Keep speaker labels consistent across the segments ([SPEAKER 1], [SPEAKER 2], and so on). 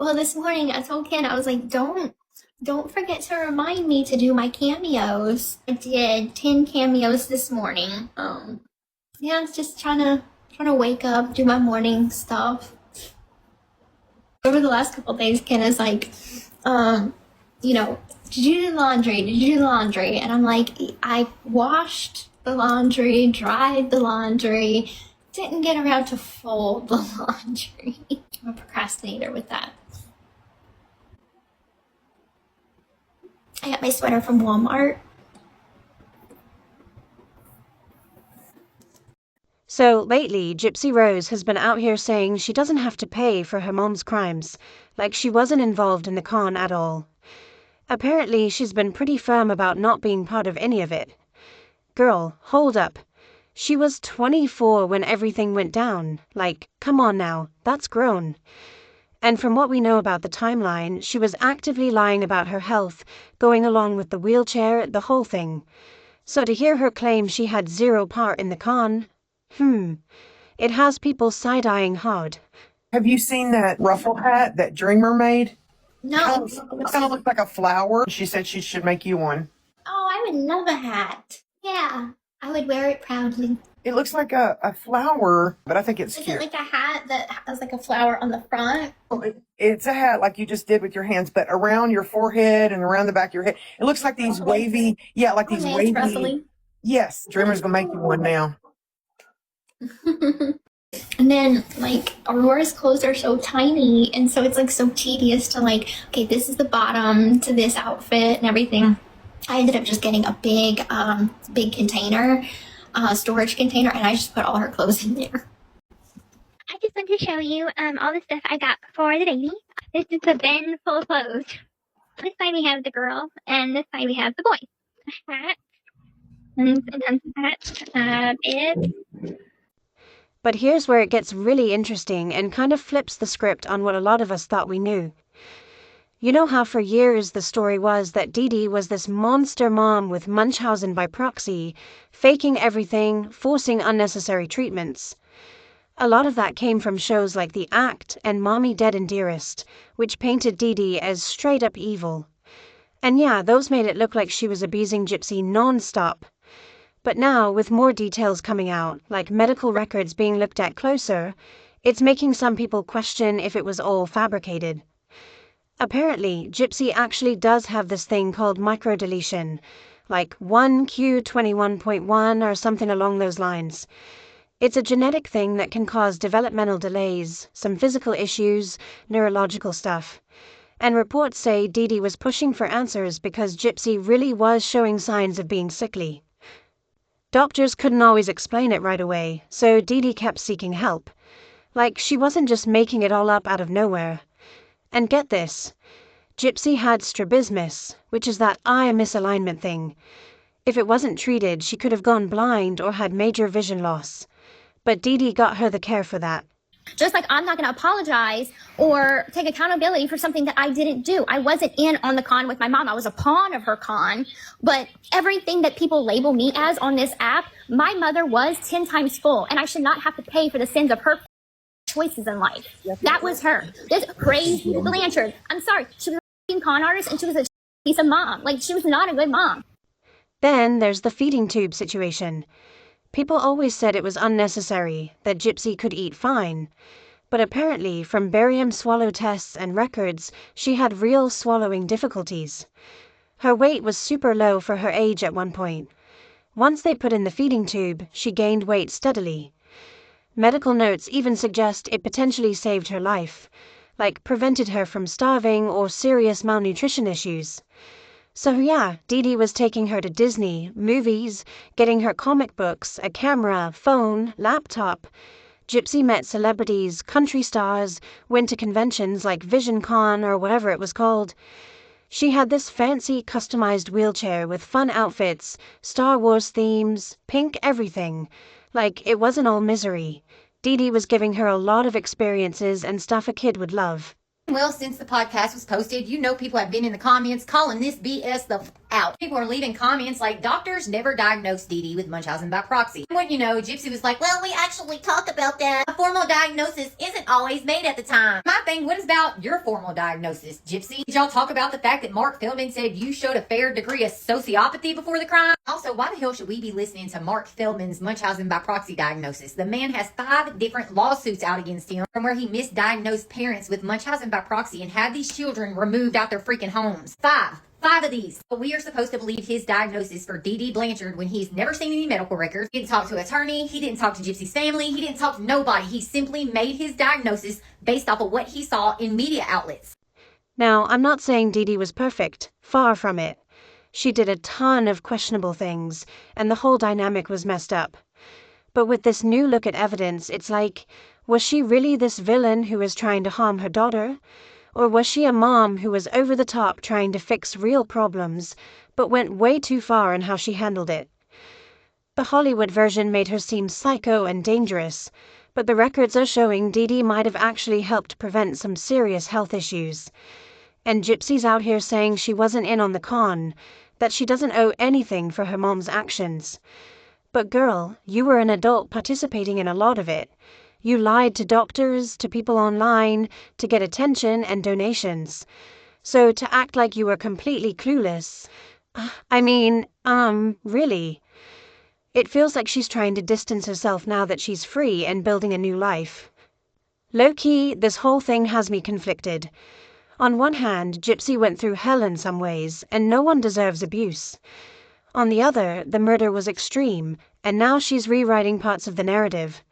[SPEAKER 1] Well, this morning I told Ken, I was like, don't forget to remind me to do my cameos. I did 10 cameos this morning. Yeah, it's just trying to wake up, do my morning stuff. Over the last couple of days, Ken is like, um, did you do the laundry? Did you do the laundry? And I'm like, I washed the laundry, dried the laundry, didn't get around to fold the laundry. I'm a procrastinator with that. I got my sweater from Walmart.
[SPEAKER 2] So lately, Gypsy Rose has been out here saying she doesn't have to pay for her mom's crimes, like she wasn't involved in the con at all. Apparently, she's been pretty firm about not being part of any of it. Girl, hold up. She was 24 when everything went down. Like, come on now, that's grown. And from what we know about the timeline, she was actively lying about her health, going along with the wheelchair, the whole thing. So to hear her claim she had zero part in the con, it has people side-eyeing hard.
[SPEAKER 3] Have you seen that ruffle hat that Dreamer made?
[SPEAKER 1] No.
[SPEAKER 3] It kind of looks like a flower. She said she should make you one.
[SPEAKER 1] Oh, I would love a hat. Yeah, I would wear it proudly.
[SPEAKER 3] It looks like a flower, but I think it's
[SPEAKER 1] Is it
[SPEAKER 3] cute.
[SPEAKER 1] like a hat that has like a flower on the front?
[SPEAKER 3] It's a hat like you just did with your hands, but around your forehead and around the back of your head. It looks like these wavy, like these
[SPEAKER 1] Lance
[SPEAKER 3] wavy.
[SPEAKER 1] Russell-y.
[SPEAKER 3] Yes, Dreamer's gonna make you one now.
[SPEAKER 1] And then like Aurora's clothes are so tiny, and so it's like so tedious to like, okay, this is the bottom to this outfit and everything. I ended up just getting a big container, storage container, and I just put all her clothes in there.
[SPEAKER 4] I just want to show you all the stuff I got for the baby. This is a bin full of clothes. This side we have the girl, and this side we have the boy. A hat, and tons of hats, bib.
[SPEAKER 2] But here's where it gets really interesting and kind of flips the script on what a lot of us thought we knew. You know how for years the story was that Dee Dee was this monster mom with Munchausen by proxy, faking everything, forcing unnecessary treatments. A lot of that came from shows like The Act and Mommy Dead and Dearest, which painted Dee Dee as straight up evil. And yeah, those made it look like she was abusing Gypsy non-stop. But now, with more details coming out, like medical records being looked at closer, it's making some people question if it was all fabricated. Apparently, Gypsy actually does have this thing called microdeletion, like 1q21.1 or something along those lines. It's a genetic thing that can cause developmental delays, some physical issues, neurological stuff. And reports say Dee Dee was pushing for answers because Gypsy really was showing signs of being sickly. Doctors couldn't always explain it right away, so Dee Dee kept seeking help. Like, she wasn't just making it all up out of nowhere. And get this, Gypsy had strabismus, which is that eye misalignment thing. If it wasn't treated, she could have gone blind or had major vision loss. But Dee Dee got her the care for that.
[SPEAKER 1] Just like I'm not going to apologize or take accountability for something that I didn't do. I wasn't in on the con with my mom. I was a pawn of her con. But everything that people label me as on this app, my mother was 10 times full, and I should not have to pay for the sins of her choices in life. That was her. This crazy Blanchard. I'm sorry. She was a con artist, and she was a piece of mom. Like, she was not a good mom.
[SPEAKER 2] Then there's the feeding tube situation. People always said it was unnecessary, that Gypsy could eat fine. But apparently, from barium swallow tests and records, she had real swallowing difficulties. Her weight was super low for her age at one point. Once they put in the feeding tube, she gained weight steadily. Medical notes even suggest it potentially saved her life, like prevented her from starving or serious malnutrition issues. So yeah, Dee Dee was taking her to Disney, movies, getting her comic books, a camera, phone, laptop. Gypsy met celebrities, country stars, went to conventions like VisionCon or whatever it was called. She had this fancy customized wheelchair with fun outfits, Star Wars themes, pink everything. Like, it wasn't all misery. Dee Dee was giving her a lot of experiences and stuff a kid would love.
[SPEAKER 5] Well, since the podcast was posted, you know people have been in the comments calling this BS the out. People are leaving comments like, doctors never diagnosed Dee Dee with Munchausen by proxy. And when you know, Gypsy was like, well, we actually talk about that. A formal diagnosis isn't always made at the time. My thing, what is about your formal diagnosis, Gypsy? Did y'all talk about the fact that Mark Feldman said you showed a fair degree of sociopathy before the crime? Also, why the hell should we be listening to Mark Feldman's Munchausen by proxy diagnosis? The man has 5 different lawsuits out against him from where he misdiagnosed parents with Munchausen by proxy and had these children removed out their freaking homes. 5 of these. But we are supposed to believe his diagnosis for Dee Dee Blanchard when he's never seen any medical records. He didn't talk to an attorney. He didn't talk to Gypsy's family. He didn't talk to nobody. He simply made his diagnosis based off of what he saw in media outlets.
[SPEAKER 2] Now, I'm not saying Dee Dee was perfect. Far from it. She did a ton of questionable things, and the whole dynamic was messed up. But with this new look at evidence, it's like, was she really this villain who was trying to harm her daughter? Or was she a mom who was over the top trying to fix real problems, but went way too far in how she handled it? The Hollywood version made her seem psycho and dangerous, but the records are showing Dee Dee might have actually helped prevent some serious health issues. And Gypsy's out here saying she wasn't in on the con, that she doesn't owe anything for her mom's actions. But girl, you were an adult participating in a lot of it. You lied to doctors, to people online, to get attention and donations. So to act like you were completely clueless, really? It feels like she's trying to distance herself now that she's free and building a new life. Low-key, this whole thing has me conflicted. On one hand, Gypsy went through hell in some ways, and no one deserves abuse. On the other, the murder was extreme, and now she's rewriting parts of the narrative.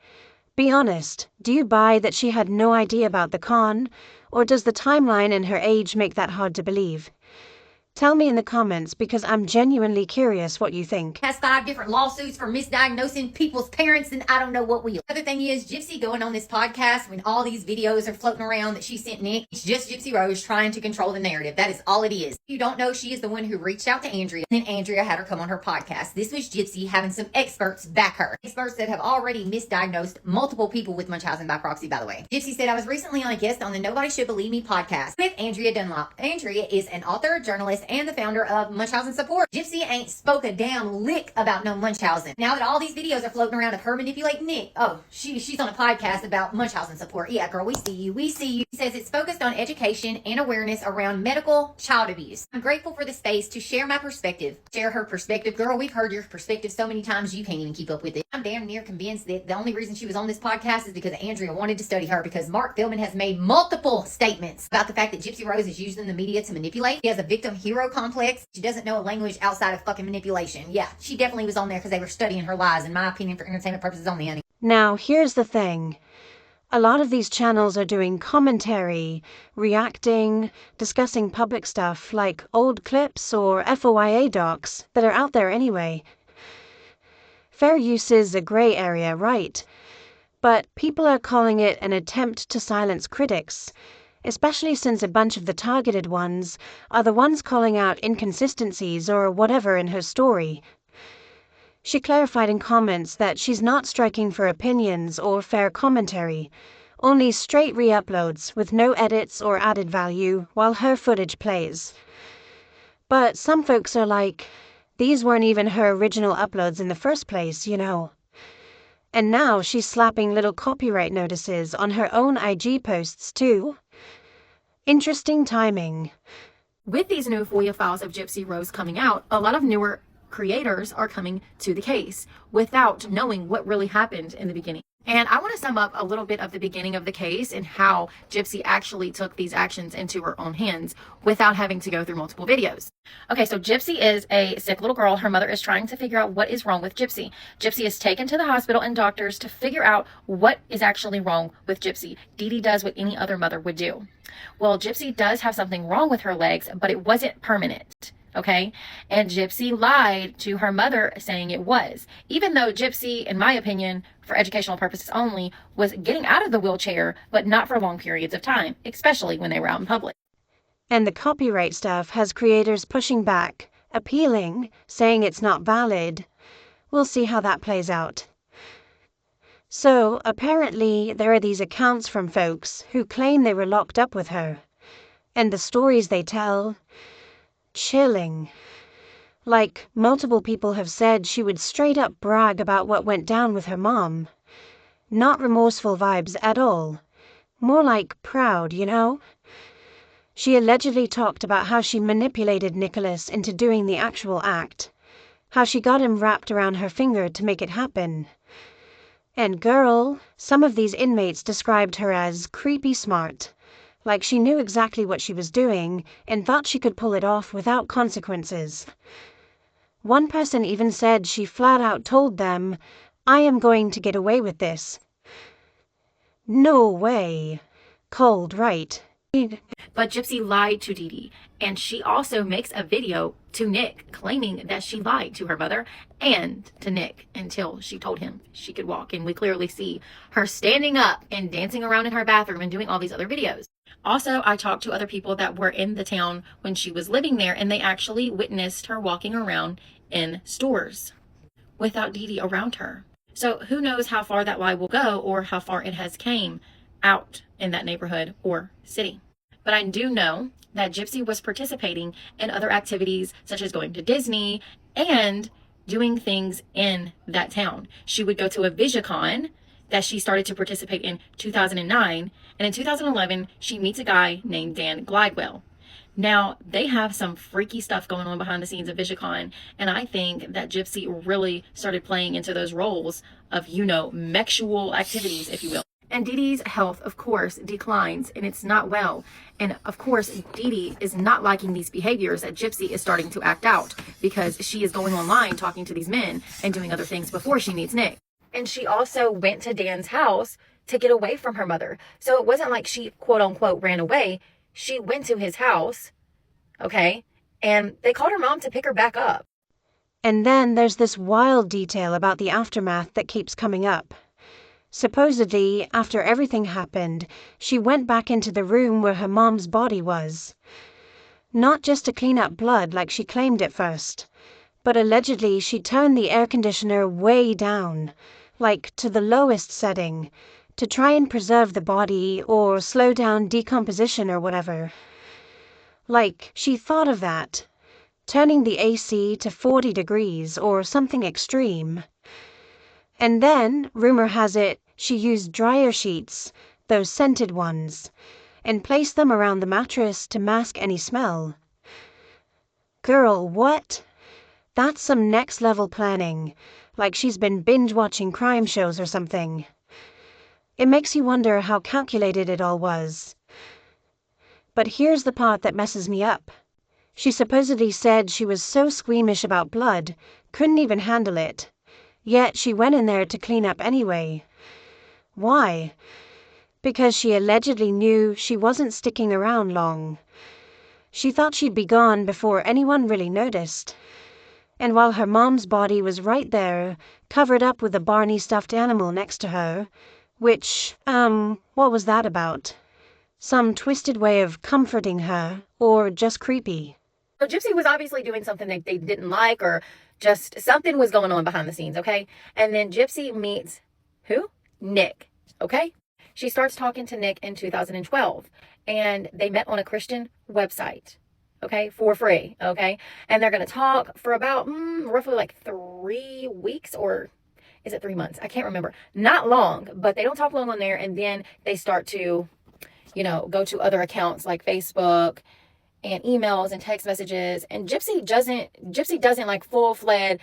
[SPEAKER 2] Be honest, do you buy that she had no idea about the con, or does the timeline and her age make that hard to believe? Tell me in the comments because I'm genuinely curious what you think.
[SPEAKER 5] Has 5 different lawsuits for misdiagnosing people's parents, and I don't know what will. The other thing is, Gypsy going on this podcast when all these videos are floating around that she sent Nick, it's just Gypsy Rose trying to control the narrative. That is all it is. If you don't know, she is the one who reached out to Andrea, and then Andrea had her come on her podcast. This was Gypsy having some experts back her. Experts that have already misdiagnosed multiple people with Munchausen by proxy, by the way. Gypsy said, I was recently on a guest on the Nobody Should Believe Me podcast with Andrea Dunlop. Andrea is an author, journalist, and the founder of Munchausen Support. Gypsy ain't spoke a damn lick about no Munchausen. Now that all these videos are floating around of her manipulating Nick, she's on a podcast about Munchausen Support. Yeah, girl, we see you. She says it's focused on education and awareness around medical child abuse. I'm grateful for the space to share my perspective. Share her perspective. Girl, we've heard your perspective so many times you can't even keep up with it. I'm damn near convinced that the only reason she was on this podcast is because Andrea wanted to study her, because Mark Feldman has made multiple statements about the fact that Gypsy Rose is using the media to manipulate. He has a victim hero complex. She doesn't know a language outside of fucking manipulation. Yeah, she definitely was on there because they were studying her lies, in my opinion, for entertainment purposes only, honey.
[SPEAKER 2] Now, here's the thing. A lot of these channels are doing commentary, reacting, discussing public stuff like old clips or FOIA docs that are out there anyway. Fair use is a gray area, right? But people are calling it an attempt to silence critics, especially since a bunch of the targeted ones are the ones calling out inconsistencies or whatever in her story. She clarified in comments that she's not striking for opinions or fair commentary, only straight re-uploads with no edits or added value while her footage plays. But some folks are like, these weren't even her original uploads in the first place, you know. And now she's slapping little copyright notices on her own IG posts too. Interesting timing.
[SPEAKER 6] With these new FOIA files of Gypsy Rose coming out, a lot of newer creators are coming to the case without knowing what really happened in the beginning. And I want to sum up a little bit of the beginning of the case and how Gypsy actually took these actions into her own hands without having to go through multiple videos. Okay, so Gypsy is a sick little girl. Her mother is trying to figure out what is wrong with Gypsy. Gypsy is taken to the hospital and doctors to figure out what is actually wrong with Gypsy. Dee Dee does what any other mother would do. Well, Gypsy does have something wrong with her legs, but it wasn't permanent. Okay, and Gypsy lied to her mother saying it was, even though Gypsy, in my opinion, for educational purposes only, was getting out of the wheelchair, but not for long periods of time, especially when they were out in public.
[SPEAKER 2] And the copyright stuff has creators pushing back, appealing, saying it's not valid. We'll see how that plays out. So, apparently, there are these accounts from folks who claim they were locked up with her. And the stories they tell, chilling. Like, multiple people have said she would straight up brag about what went down with her mom. Not remorseful vibes at all. More like proud, you know? She allegedly talked about how she manipulated Nicholas into doing the actual act. How she got him wrapped around her finger to make it happen. And girl, some of these inmates described her as creepy smart. Like she knew exactly what she was doing and thought she could pull it off without consequences. One person even said she flat out told them, "I am going to get away with this." No way. Cold, right?
[SPEAKER 6] But Gypsy lied to Dee Dee, and she also makes a video to Nick claiming that she lied to her mother and to Nick until she told him she could walk. And we clearly see her standing up and dancing around in her bathroom and doing all these other videos. Also, I talked to other people that were in the town when she was living there, and they actually witnessed her walking around in stores without Dee Dee around her. So who knows how far that lie will go or how far it has came out in that neighborhood or city. But I do know that Gypsy was participating in other activities such as going to Disney and doing things in that town. She would go to a VisiCon that she started to participate in 2009, and in 2011 she meets a guy named Dan Glidewell. Now, they have some freaky stuff going on behind the scenes of VisiCon, and I think that Gypsy really started playing into those roles of, sexual activities, if you will. And Dee Dee's health, of course, declines, and it's not well. And of course, Dee Dee is not liking these behaviors that Gypsy is starting to act out, because she is going online talking to these men and doing other things before she meets Nick. And she also went to Dan's house to get away from her mother. So it wasn't like she, quote unquote, ran away. She went to his house, okay, and they called her mom to pick her back up.
[SPEAKER 2] And then there's this wild detail about the aftermath that keeps coming up. Supposedly, after everything happened, she went back into the room where her mom's body was. Not just to clean up blood like she claimed at first, but allegedly she turned the air conditioner way down, like to the lowest setting, to try and preserve the body or slow down decomposition or whatever. Like, she thought of that, turning the AC to 40 degrees or something extreme. And then, rumor has it, she used dryer sheets, those scented ones, and placed them around the mattress to mask any smell. Girl, what? That's some next level planning, like she's been binge-watching crime shows or something. It makes you wonder how calculated it all was. But here's the part that messes me up. She supposedly said she was so squeamish about blood, couldn't even handle it. Yet she went in there to clean up anyway. Why? Because she allegedly knew she wasn't sticking around long. She thought she'd be gone before anyone really noticed. And while her mom's body was right there, covered up with a Barney stuffed animal next to her, which, what was that about? Some twisted way of comforting her, or just creepy?
[SPEAKER 6] So Gypsy was obviously doing something that they didn't like, or just something was going on behind the scenes, okay? And then Gypsy meets who? Nick, okay? She starts talking to Nick in 2012, and they met on a Christian website, okay, for free, okay? And they're going to talk for about roughly like 3 weeks, or is it 3 months? I can't remember. Not long, but they don't talk long on there, and then they start to, go to other accounts like Facebook and emails and text messages. And Gypsy doesn't like full-fledged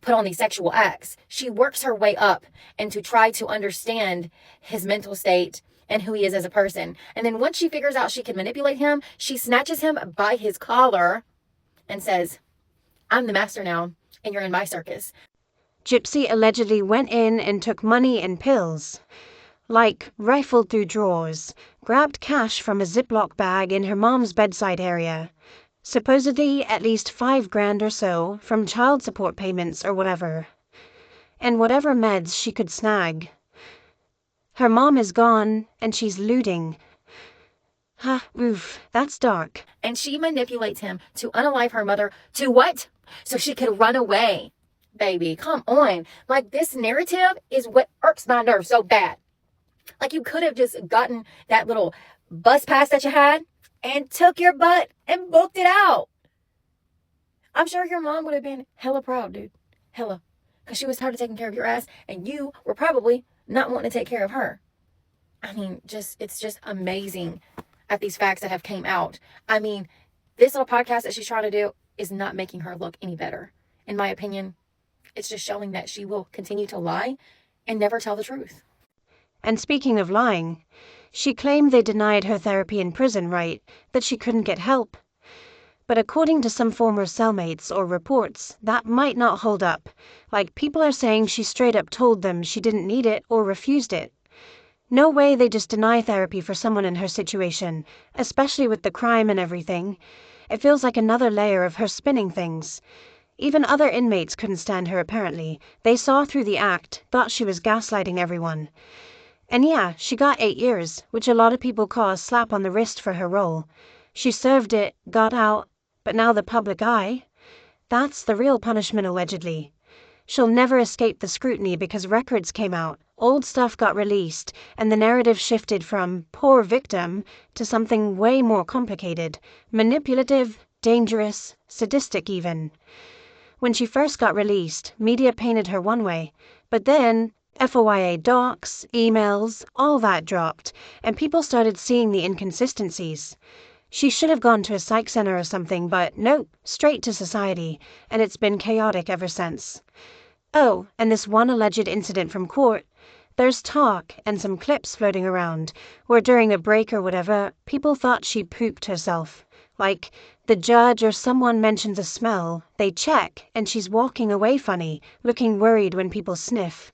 [SPEAKER 6] put on these sexual acts. She works her way up and to try to understand his mental state and who he is as a person. And then once she figures out she can manipulate him, she snatches him by his collar and says, "I'm the master now, and you're in my circus."
[SPEAKER 2] Gypsy allegedly went in and took money and pills. Like, rifled through drawers, grabbed cash from a Ziploc bag in her mom's bedside area. Supposedly at least $5,000 or so from child support payments or whatever. And whatever meds she could snag. Her mom is gone, and she's looting. Oof, that's dark.
[SPEAKER 6] And she manipulates him to unalive her mother to what? So she could run away. baby. Come on. Like, this narrative is what irks my nerves so bad. Like, you could have just gotten that little bus pass that you had and took your butt and booked it out. I'm sure your mom would have been hella proud, dude. Hella. Because she was tired of taking care of your ass, and you were probably not wanting to take care of her. I mean, it's just amazing at these facts that have came out. I mean, this little podcast that she's trying to do is not making her look any better. In my opinion, it's just showing that she will continue to lie and never tell the truth.
[SPEAKER 2] And speaking of lying, she claimed they denied her therapy in prison, right? That she couldn't get help. But according to some former cellmates or reports, that might not hold up. Like, people are saying she straight up told them she didn't need it or refused it. No way they just deny therapy for someone in her situation, especially with the crime and everything. It feels like another layer of her spinning things. Even other inmates couldn't stand her apparently. They saw through the act, thought she was gaslighting everyone. And yeah, she got 8 years, which a lot of people call a slap on the wrist for her role. She served it, got out, but now the public eye? That's the real punishment allegedly. She'll never escape the scrutiny because records came out, old stuff got released, and the narrative shifted from poor victim to something way more complicated, manipulative, dangerous, sadistic even. When she first got released, media painted her one way, but then FOIA docs, emails, all that dropped, and people started seeing the inconsistencies. She should have gone to a psych center or something, but nope, straight to society, and it's been chaotic ever since. Oh, and this one alleged incident from court. There's talk and some clips floating around where during a break or whatever, people thought she pooped herself. Like, the judge or someone mentions a smell, they check, and she's walking away funny, looking worried when people sniff.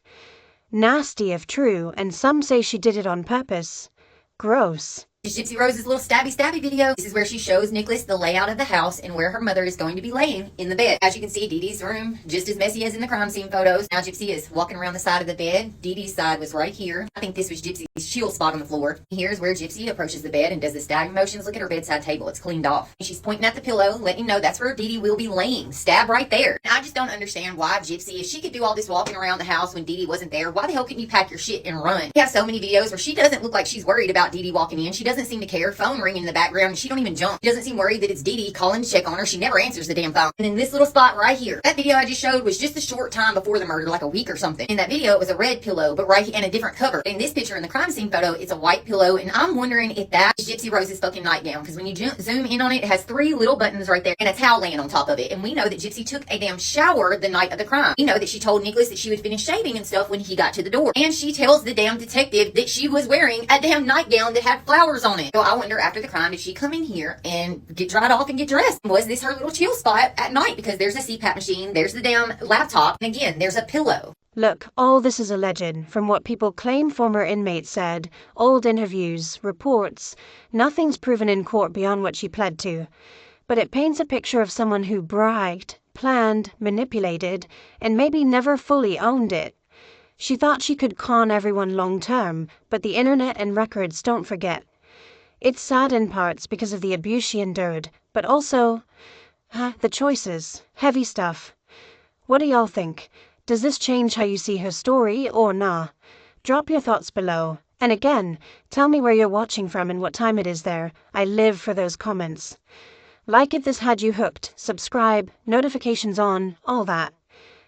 [SPEAKER 2] Nasty if true, and some say she did it on purpose. Gross.
[SPEAKER 5] Gypsy Rose's little stabby video. This is where she shows Nicholas the layout of the house and where her mother is going to be laying in the bed. As you can see, Dee Dee's room, just as messy as in the crime scene photos. Now Gypsy is walking around the side of the bed. Dee Dee's side was right here. I think this was Gypsy's chill spot on the floor. Here's where Gypsy approaches the bed and does the stabbing motions. Look at her bedside table. It's cleaned off. And she's pointing at the pillow, letting you know that's where Dee Dee will be laying. Stab right there. I just don't understand why Gypsy, if she could do all this walking around the house when Dee Dee wasn't there, why the hell couldn't you pack your shit and run? We have so many videos where she doesn't look like she's worried about Dee Dee walking in. She doesn't seem to care. Phone ringing in the background and she don't even jump. She doesn't seem worried that it's Dee Dee calling to check on her. She never answers the damn phone. And in this little spot right here, that video I just showed was just a short time before the murder, like a week or something. In that video, it was a red pillow, but right, and a different cover. In this picture in the crime scene photo, it's a white pillow, and I'm wondering if that is Gypsy Rose's fucking nightgown, because when you zoom in on it, it has 3 little buttons right there and a towel laying on top of it. And we know that Gypsy took a damn shower the night of the crime. We know that she told Nicholas that she would finish shaving and stuff when he got to the door. And she tells the damn detective that she was wearing a damn nightgown that had flowers on it. So I wonder, after the crime, did she come in here and get dried off and get dressed? Was this her little chill spot at night? Because there's a CPAP machine, there's the damn laptop, and again, there's a pillow.
[SPEAKER 2] Look, all this is alleged, from what people claim former inmates said, old interviews, reports. Nothing's proven in court beyond what she pled to. But it paints a picture of someone who bragged, planned, manipulated, and maybe never fully owned it. She thought she could con everyone long term, but the internet and records don't forget. It's sad in parts because of the abuse she endured, but also the choices, heavy stuff. What do y'all think? Does this change how you see her story or nah? Drop your thoughts below. And again, tell me where you're watching from and what time it is there. I live for those comments. Like if this had you hooked, subscribe, notifications on, all that.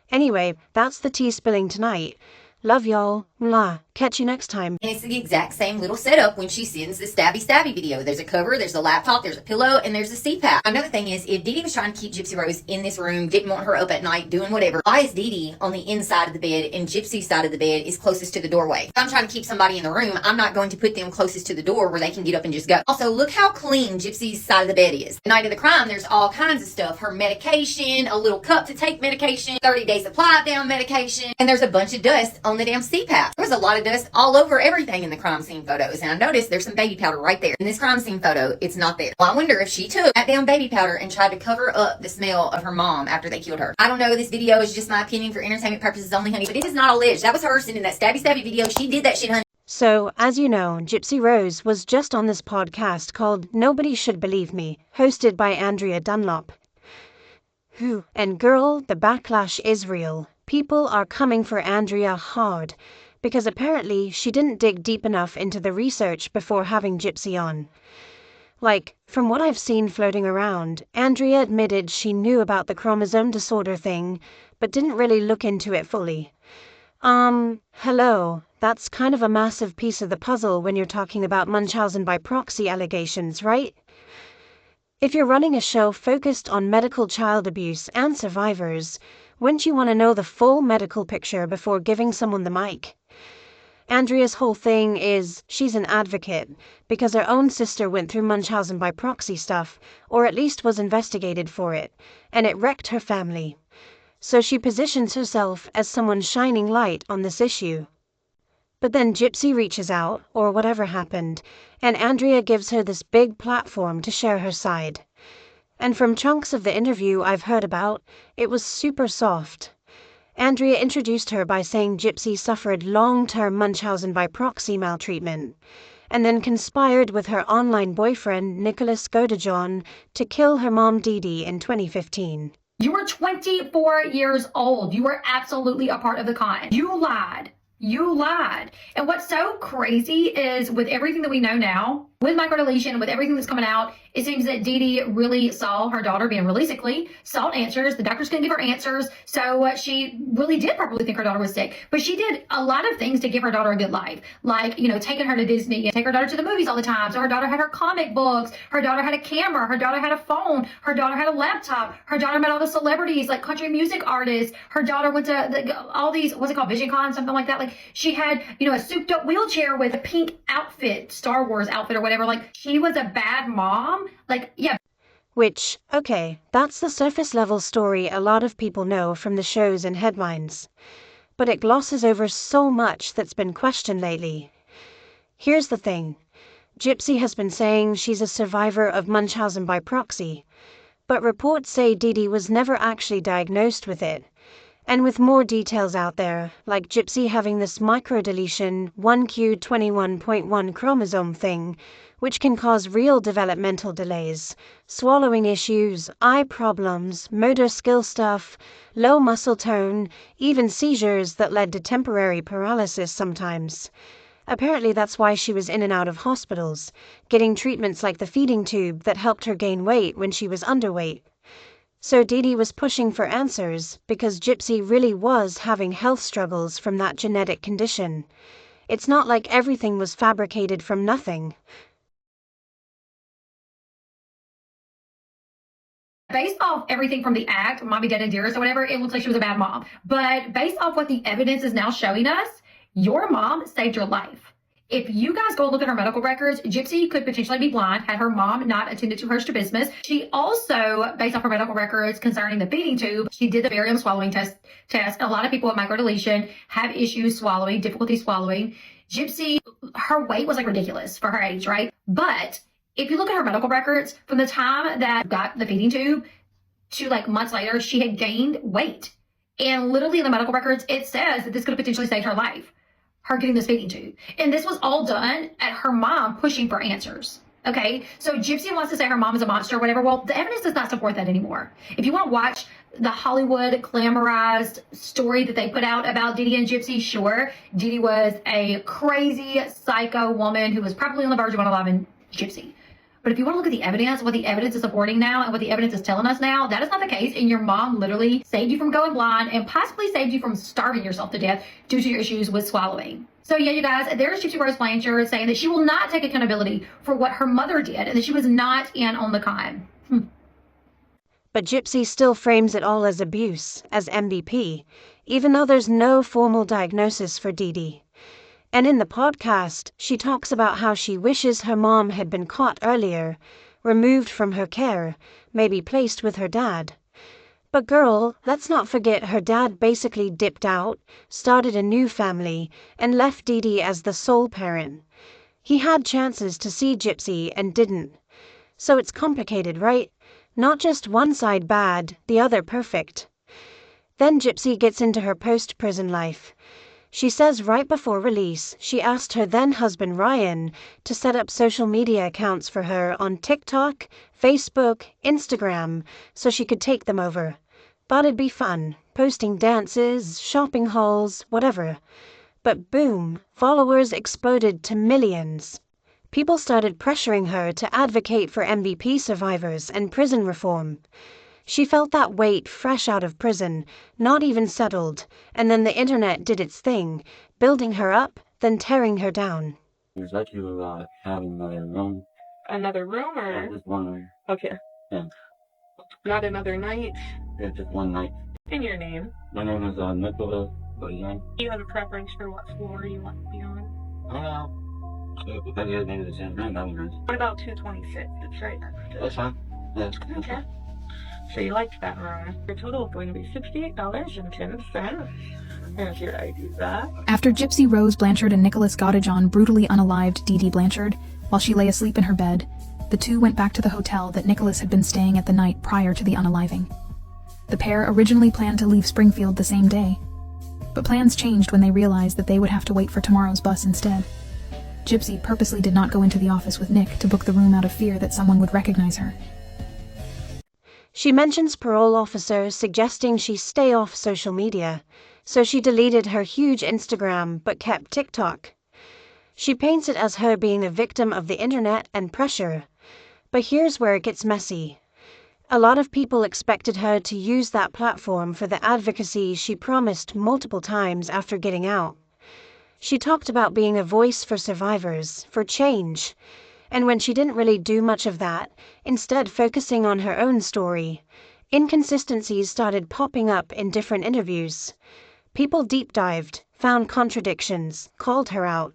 [SPEAKER 2] Anyway, that's the tea spilling tonight. Love y'all. Mwah. Catch you next time.
[SPEAKER 5] And it's the exact same little setup when she sends the stabby video. There's a cover, there's a laptop, there's a pillow, and there's a CPAP. Another thing is, if Dee Dee was trying to keep Gypsy Rose in this room, didn't want her up at night, doing whatever, why is Dee Dee on the inside of the bed and Gypsy's side of the bed is closest to the doorway? If I'm trying to keep somebody in the room, I'm not going to put them closest to the door where they can get up and just go. Also, look how clean Gypsy's side of the bed is. The night of the crime, there's all kinds of stuff. Her medication, a little cup to take medication, 30-day supply of damn medication, and there's a bunch of dust on the damn CPAP. There was a lot of dust all over everything in the crime scene photos, and I noticed there's some baby powder right there. In this crime scene photo, it's not there. Well, I wonder if she took that damn baby powder and tried to cover up the smell of her mom after they killed her. I don't know, this video is just my opinion for entertainment purposes only, honey, but it is not alleged. That was her sending that stabby video. She did that shit, honey.
[SPEAKER 2] So, as you know, Gypsy Rose was just on this podcast called Nobody Should Believe Me, hosted by Andrea Dunlop. And girl, the backlash is real. People are coming for Andrea hard, because apparently she didn't dig deep enough into the research before having Gypsy on. Like, from what I've seen floating around, Andrea admitted she knew about the chromosome disorder thing, but didn't really look into it fully. Hello, that's kind of a massive piece of the puzzle when you're talking about Munchausen by proxy allegations, right? If you're running a show focused on medical child abuse and survivors, wouldn't you want to know the full medical picture before giving someone the mic? Andrea's whole thing is she's an advocate because her own sister went through Munchausen by proxy stuff, or at least was investigated for it, and it wrecked her family. So she positions herself as someone shining light on this issue. But then Gypsy reaches out, or whatever happened, and Andrea gives her this big platform to share her side. And from chunks of the interview I've heard about, it was super soft. Andrea introduced her by saying Gypsy suffered long-term Munchausen by proxy maltreatment, and then conspired with her online boyfriend Nicholas Godejohn to kill her mom Dee Dee in 2015.
[SPEAKER 7] You were 24 years old. You were absolutely a part of the con. You lied. You lied. And what's so crazy is with everything that we know now, with microdeletion, with everything that's coming out, it seems that Dee Dee really saw her daughter being really sickly, sought answers. The doctors couldn't give her answers. So she really did probably think her daughter was sick. But she did a lot of things to give her daughter a good life. Like, taking her to Disney and take her daughter to the movies all the time. So her daughter had her comic books. Her daughter had a camera. Her daughter had a phone. Her daughter had a laptop. Her daughter met all the celebrities, like country music artists. Her daughter went to all these, what's it called, Vision Con, something like that. Like she had, a souped up wheelchair with a pink outfit, Star Wars outfit or whatever. Like she was a bad mom. Like, yeah.
[SPEAKER 2] Which, okay, that's the surface level story a lot of people know from the shows and headlines. But it glosses over so much that's been questioned lately. Here's the thing. Gypsy has been saying she's a survivor of Munchausen by proxy, but reports say Dee Dee was never actually diagnosed with it. And with more details out there, like Gypsy having this microdeletion 1q21.1 chromosome thing, which can cause real developmental delays, swallowing issues, eye problems, motor skill stuff, low muscle tone, even seizures that led to temporary paralysis sometimes. Apparently that's why she was in and out of hospitals, getting treatments like the feeding tube that helped her gain weight when she was underweight. So Dee Dee was pushing for answers because Gypsy really was having health struggles from that genetic condition. It's not like everything was fabricated from nothing.
[SPEAKER 7] Based off everything from the act, Mommy Dead and Dearest or whatever, it looks like she was a bad mom. But based off what the evidence is now showing us, your mom saved your life. If you guys go look at her medical records, Gypsy could potentially be blind had her mom not attended to her strabismus. She also, based off her medical records concerning the feeding tube, she did the barium swallowing test. A lot of people with microdeletion have issues swallowing, difficulty swallowing. Gypsy, her weight was like ridiculous for her age, right? But if you look at her medical records, from the time that got the feeding tube to like months later, she had gained weight. And literally in the medical records, it says that this could have potentially saved her life. Her getting this feeding tube. And this was all done at her mom pushing for answers. Okay, so Gypsy wants to say her mom is a monster or whatever. Well, the evidence does not support that anymore. If you want to watch the Hollywood glamorized story that they put out about Dee Dee and Gypsy, sure, Dee Dee was a crazy psycho woman who was probably on the verge of unaliving Gypsy. But if you want to look at the evidence, what the evidence is supporting now and what the evidence is telling us now, that is not the case. And your mom literally saved you from going blind and possibly saved you from starving yourself to death due to your issues with swallowing. So yeah, you guys, there's Gypsy Rose Blanchard saying that she will not take accountability for what her mother did and that she was not in on the con.
[SPEAKER 2] But Gypsy still frames it all as abuse, as MVP, even though there's no formal diagnosis for Dee Dee. And in the podcast, she talks about how she wishes her mom had been caught earlier, removed from her care, maybe placed with her dad. But girl, let's not forget her dad basically dipped out, started a new family, and left Dee Dee as the sole parent. He had chances to see Gypsy and didn't. So it's complicated, right? Not just one side bad, the other perfect. Then Gypsy gets into her post-prison life. She says right before release, she asked her then-husband Ryan to set up social media accounts for her on TikTok, Facebook, Instagram, so she could take them over. Thought it'd be fun, posting dances, shopping hauls, whatever. But boom, followers exploded to millions. People started pressuring her to advocate for MVP survivors and prison reform. She felt that weight fresh out of prison, not even settled, and then the internet did its thing, building her up, then tearing her down.
[SPEAKER 8] Would like you have another room?
[SPEAKER 9] Another room
[SPEAKER 8] Yeah,
[SPEAKER 9] or?
[SPEAKER 8] just one room.
[SPEAKER 9] Okay.
[SPEAKER 8] Yeah.
[SPEAKER 9] Not another night?
[SPEAKER 8] Yeah, just one night.
[SPEAKER 9] In your name.
[SPEAKER 8] My name is Nicholas.
[SPEAKER 9] Do you have a preference for what floor you want to be on?
[SPEAKER 8] I guess maybe the same room. That was
[SPEAKER 9] What about 226? It's right next to
[SPEAKER 8] That's fine. Yeah.
[SPEAKER 9] Okay. So you liked that room. Your total is going to be $68.10. Here's your ID back.
[SPEAKER 10] After Gypsy, Rose, Blanchard, and Nicholas Gottajon brutally unalived Dee Dee Blanchard, while she lay asleep in her bed, the two went back to the hotel that Nicholas had been staying at the night prior to the unaliving. The pair originally planned to leave Springfield the same day, but plans changed when they realized that they would have to wait for tomorrow's bus instead. Gypsy purposely did not go into the office with Nick to book the room out of fear that someone would recognize her.
[SPEAKER 2] She mentions parole officers suggesting she stay off social media, so she deleted her huge Instagram but kept TikTok. She paints it as her being a victim of the internet and pressure. But here's where it gets messy. A lot of people expected her to use that platform for the advocacy she promised multiple times after getting out. She talked about being a voice for survivors, for change. And when she didn't really do much of that, instead focusing on her own story, inconsistencies started popping up in different interviews. People deep dived, found contradictions, called her out.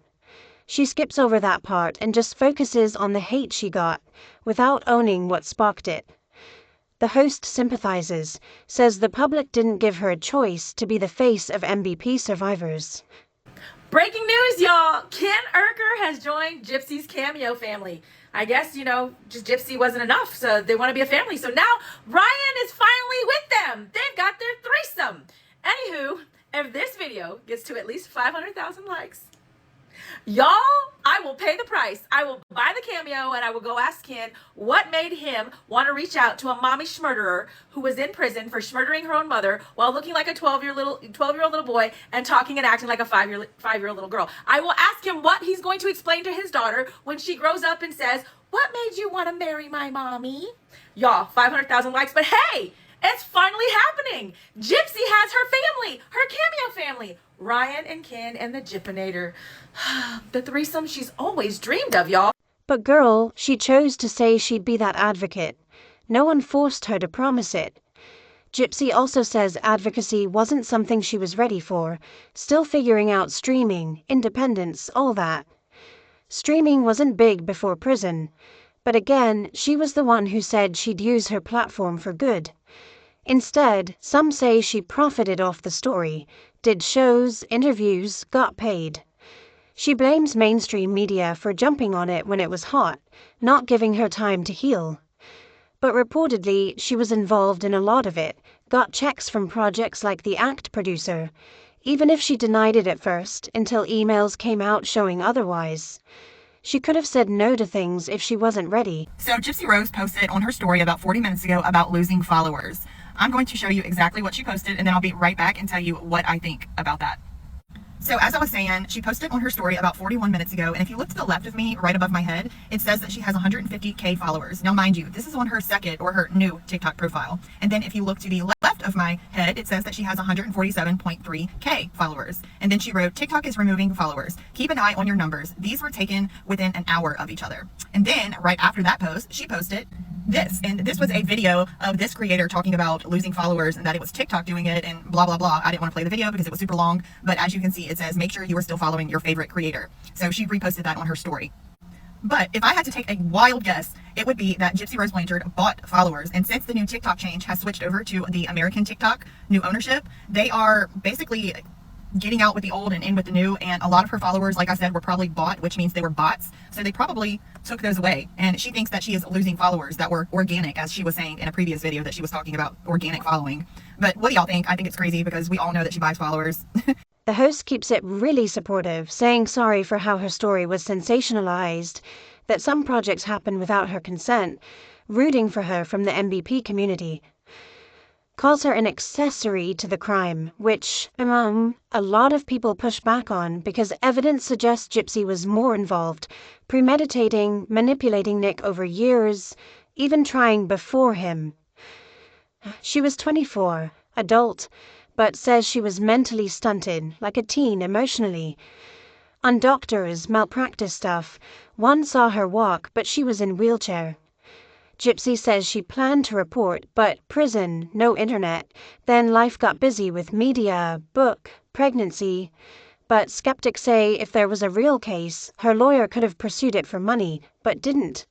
[SPEAKER 2] She skips over that part and just focuses on the hate she got, without owning what sparked it. The host sympathizes, says the public didn't give her a choice to be the face of MVP survivors.
[SPEAKER 11] Breaking news, y'all! Ken Urker has joined Gypsy's Cameo family. I guess, just Gypsy wasn't enough, so they want to be a family. So now Ryan is finally with them. They've got their threesome. Anywho, if this video gets to at least 500,000 likes, y'all, I will pay the price. I will buy the Cameo and I will go ask Ken what made him want to reach out to a mommy schmurderer who was in prison for schmurdering her own mother while looking like a 12-year-old little boy and talking and acting like a 5-year-old little girl. I will ask him what he's going to explain to his daughter when she grows up and says, "What made you want to marry my mommy?" Y'all, 500,000 likes, but hey, it's finally happening. Gypsy has her family, her Cameo family. Ryan and Ken and the Gypinator. The threesome she's always dreamed of, y'all.
[SPEAKER 2] But girl, she chose to say she'd be that advocate. No one forced her to promise it. Gypsy also says advocacy wasn't something she was ready for, still figuring out streaming, independence, all that. Streaming wasn't big before prison, but again, she was the one who said she'd use her platform for good. Instead, some say she profited off the story, did shows, interviews, got paid. She blames mainstream media for jumping on it when it was hot, not giving her time to heal. But reportedly, she was involved in a lot of it, got checks from projects like the Act producer, even if she denied it at first until emails came out showing otherwise. She could have said no to things if she wasn't ready.
[SPEAKER 3] So Gypsy Rose posted on her story about 40 minutes ago about losing followers. I'm going to show you exactly what she posted, and then I'll be right back and tell you what I think about that. So as I was saying, she posted on her story about 41 minutes ago, and if you look to the left of me, right above my head, it says that she has 150K followers. Now mind you, this is on her second or her new TikTok profile. And then if you look to the left of my head, it says that she has 147.3K followers. And then she wrote, "TikTok is removing followers. Keep an eye on your numbers. These were taken within an hour of each other." And then right after that post, she posted this. And this was a video of this creator talking about losing followers and that it was TikTok doing it and blah, blah, blah. I didn't want to play the video because it was super long. But as you can see, it says, make sure you are still following your favorite creator. So she reposted that on her story. But if I had to take a wild guess, it would be that Gypsy Rose Blanchard bought followers. And since the new TikTok change has switched over to the American TikTok, new ownership, they are basically getting out with the old and in with the new. And a lot of her followers, like I said, were probably bought, which means they were bots. So they probably took those away. And she thinks that she is losing followers that were organic, as she was saying in a previous video that she was talking about organic following. But what do y'all think? I think it's crazy because we all know that she buys followers.
[SPEAKER 2] The host keeps it really supportive, saying sorry for how her story was sensationalized, that some projects happen without her consent, rooting for her from the MVP community. calls her an accessory to the crime, which, a lot of people push back on because evidence suggests Gypsy was more involved, premeditating, manipulating Nick over years, even trying before him. She was 24, adult, but says she was mentally stunted, like a teen emotionally. On doctors' malpractice stuff, one saw her walk, but she was in wheelchair. Gypsy says she planned to report, but prison, no internet. Then life got busy with media, book, pregnancy. But skeptics say if there was a real case, her lawyer could have pursued it for money, but didn't.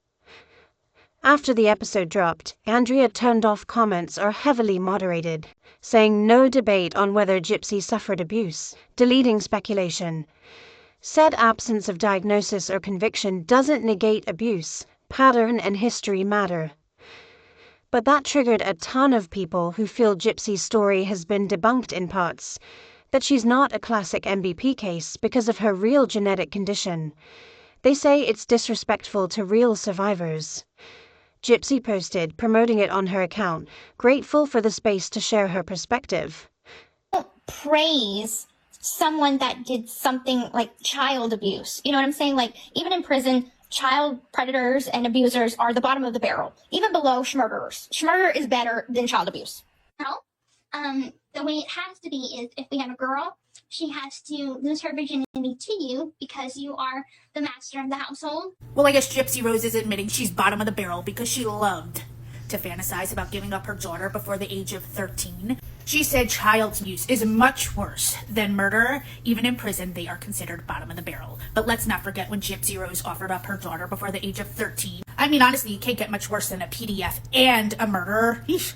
[SPEAKER 2] After the episode dropped, Andrea turned off comments or heavily moderated, saying no debate on whether Gypsy suffered abuse, deleting speculation. Said absence of diagnosis or conviction doesn't negate abuse. Pattern and history matter. But that triggered a ton of people who feel Gypsy's story has been debunked in parts, that she's not a classic MVP case because of her real genetic condition. They say it's disrespectful to real survivors. Gypsy posted, promoting it on her account, grateful for the space to share her perspective.
[SPEAKER 1] Praise someone that did something like child abuse. You know what I'm saying? Like, even in prison, child predators and abusers are the bottom of the barrel, even below schmurderers. Schmurder is better than child abuse.
[SPEAKER 4] No. The way it has to be is if we have a girl, she has to lose her virginity to you because you are the master of the household.
[SPEAKER 11] Well, I guess Gypsy Rose is admitting she's bottom of the barrel because she loved to fantasize about giving up her daughter before the age of 13. She said child abuse is much worse than murder. Even in prison, they are considered bottom of the barrel. But let's not forget when Gypsy Rose offered up her daughter before the age of 13. I mean, honestly, you can't get much worse than a PDF and a murderer. Eesh.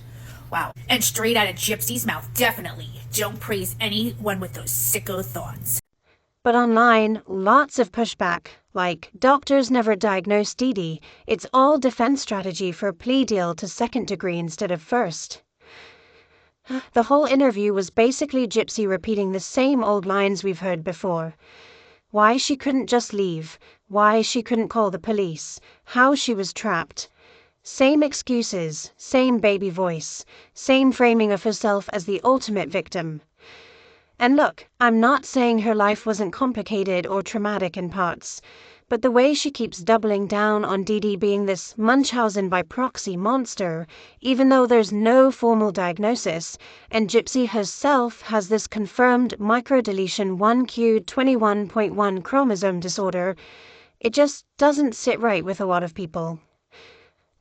[SPEAKER 11] Wow. And straight out of Gypsy's mouth, definitely don't praise anyone with those sicko thoughts.
[SPEAKER 2] But online, lots of pushback, like doctors never diagnosed Dee Dee. It's all defense strategy for a plea deal to second degree instead of first. The whole interview was basically Gypsy repeating the same old lines we've heard before. Why she couldn't just leave, why she couldn't call the police, how she was trapped. Same excuses, same baby voice, same framing of herself as the ultimate victim. And look, I'm not saying her life wasn't complicated or traumatic in parts, but the way she keeps doubling down on Dee Dee being this Munchausen by proxy monster, even though there's no formal diagnosis, and Gypsy herself has this confirmed microdeletion 1q21.1 chromosome disorder, it just doesn't sit right with a lot of people.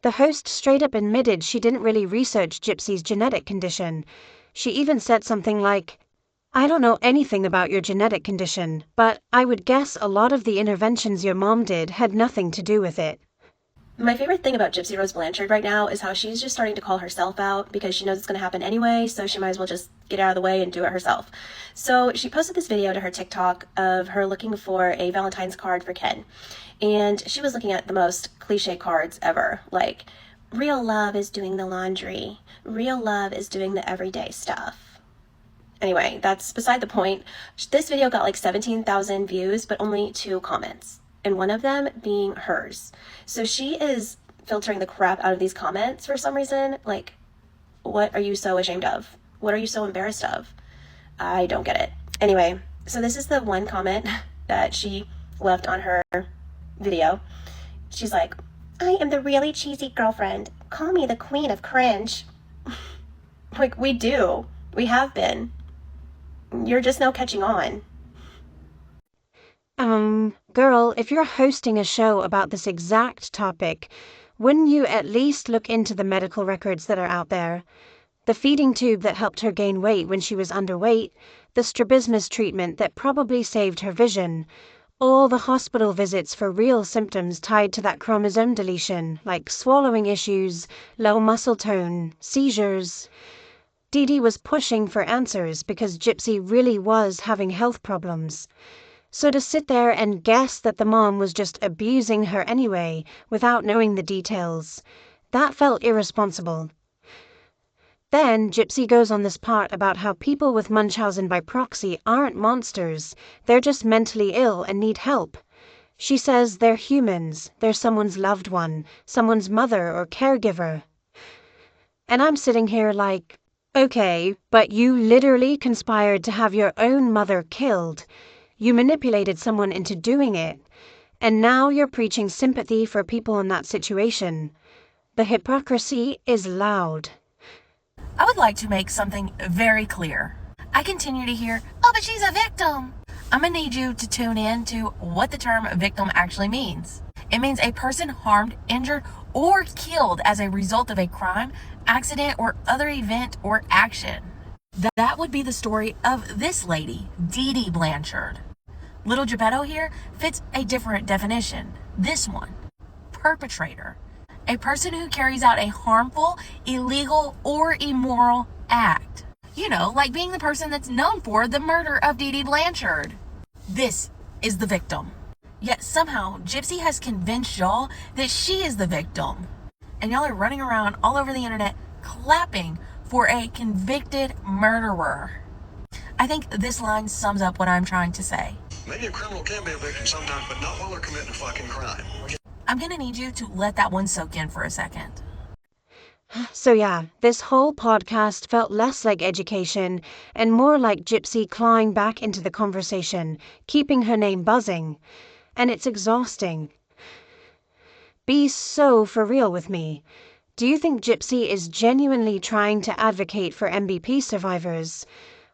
[SPEAKER 2] The host straight up admitted she didn't really research Gypsy's genetic condition. She even said something like, "I don't know anything about your genetic condition, but I would guess a lot of the interventions your mom did had nothing to do with it."
[SPEAKER 12] My favorite thing about Gypsy Rose Blanchard right now is how she's just starting to call herself out because she knows it's going to happen anyway, so she might as well just get out of the way and do it herself. So she posted this video to her TikTok of her looking for a Valentine's card for Ken. And she was looking at the most cliche cards ever, like, real love is doing the laundry, real love is doing the everyday stuff. Anyway, that's beside the point. This video got like 17,000 views, but only 2 comments, and one of them being hers. So she is filtering the crap out of these comments for some reason. Like, what are you so ashamed of? What are you so embarrassed of? I don't get it. Anyway, so this is the one comment that she left on her video. She's like, "I am the really cheesy girlfriend. Call me the queen of cringe." Like, we do. We have been. You're just now catching on.
[SPEAKER 2] Girl, if you're hosting a show about this exact topic, wouldn't you at least look into the medical records that are out there? The feeding tube that helped her gain weight when she was underweight, the strabismus treatment that probably saved her vision, all the hospital visits for real symptoms tied to that chromosome deletion, like swallowing issues, low muscle tone, seizures. Dee Dee was pushing for answers because Gypsy really was having health problems. So to sit there and guess that the mom was just abusing her anyway, without knowing the details, that felt irresponsible. Then Gypsy goes on this part about how people with Munchausen by proxy aren't monsters, they're just mentally ill and need help. She says they're humans, they're someone's loved one, someone's mother or caregiver. And I'm sitting here like, Okay, but you literally conspired to have your own mother killed. You manipulated someone into doing it. And now you're preaching sympathy for people in that situation. The hypocrisy is loud.
[SPEAKER 13] I would like to make something very clear. I continue to hear, oh, but she's a victim. I'm gonna need you to tune in to what the term victim actually means. It means a person harmed, injured, or killed as a result of a crime, accident, or other event or action. That would be the story of this lady, Dee Blanchard. Little Geppetto here fits a different definition. This one, perpetrator. A person who carries out a harmful, illegal, or immoral act. You know, like being the person that's known for the murder of Dee Blanchard. This is the victim. Yet somehow, Gypsy has convinced y'all that she is the victim. And y'all are running around all over the internet clapping for a convicted murderer. I think this line sums up what I'm trying to say.
[SPEAKER 14] Maybe a criminal can be a victim sometimes, but not while they're committing a fucking crime.
[SPEAKER 13] I'm gonna need you to let that one soak in for a second.
[SPEAKER 2] So yeah, this whole podcast felt less like education and more like Gypsy clawing back into the conversation, keeping her name buzzing. And it's exhausting. Be so for real with me. Do you think Gypsy is genuinely trying to advocate for MBP survivors?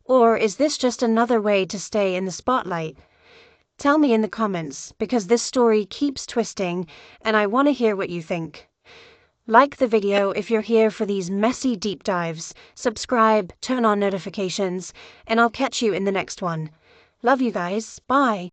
[SPEAKER 2] Or is this just another way to stay in the spotlight? Tell me in the comments, because this story keeps twisting and I want to hear what you think. Like the video if you're here for these messy deep dives, subscribe, turn on notifications, and I'll catch you in the next one. Love you guys, bye.